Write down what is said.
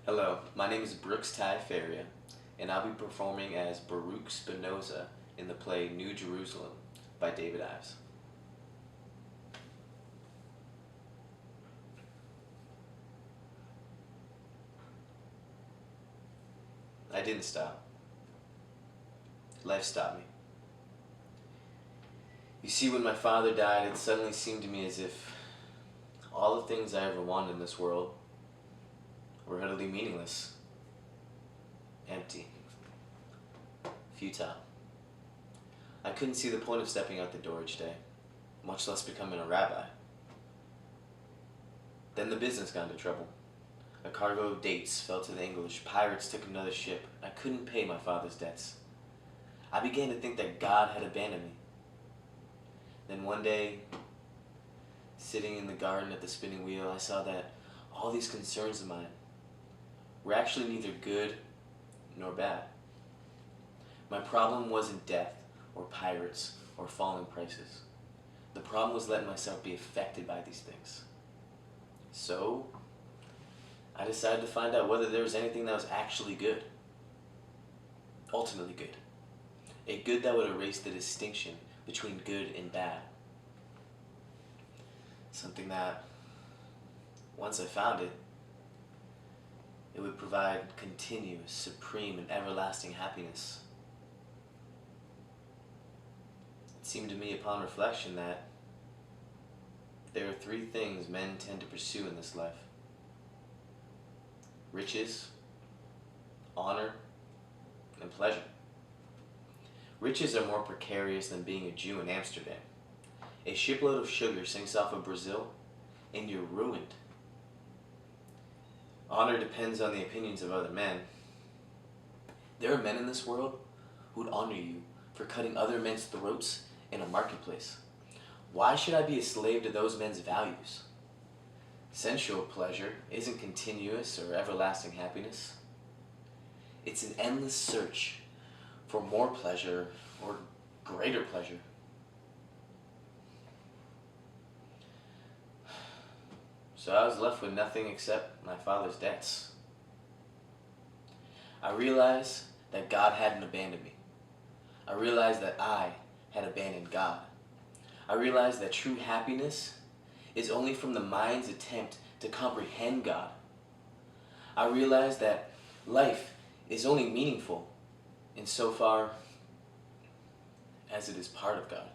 Hello, my name is Brooks Ty Faria, and I'll be performing as Baruch Spinoza in the play New Jerusalem by David Ives. I didn't stop. Life stopped me. You see, when my father died, it suddenly seemed to me as if all the things I ever wanted in this world were utterly meaningless, empty, futile. I couldn't see the point of stepping out the door each day, much less becoming a rabbi. Then the business got into trouble. A cargo of dates fell to the English. Pirates took another ship. I couldn't pay my father's debts. I began to think that God had abandoned me. Then one day, sitting in the garden at the spinning wheel, I saw that all these concerns of mine were actually neither good nor bad. My problem wasn't death or pirates or falling prices. The problem was letting myself be affected by these things. So, I decided to find out whether there was anything that was actually good. Ultimately good. A good that would erase the distinction between good and bad. Something that, once I found it, it would provide continuous, supreme, and everlasting happiness. It seemed to me upon reflection that there are three things men tend to pursue in this life: riches, honor, and pleasure. Riches are more precarious than being a Jew in Amsterdam. A shipload of sugar sinks off of Brazil, and you're ruined. Honor depends on the opinions of other men. There are men in this world who'd honor you for cutting other men's throats in a marketplace. Why should I be a slave to those men's values? Sensual pleasure isn't continuous or everlasting happiness. It's an endless search for more pleasure or greater pleasure. So I was left with nothing except my father's debts. I realized that God hadn't abandoned me. I realized that I had abandoned God. I realized that true happiness is only from the mind's attempt to comprehend God. I realized that life is only meaningful insofar as it is part of God.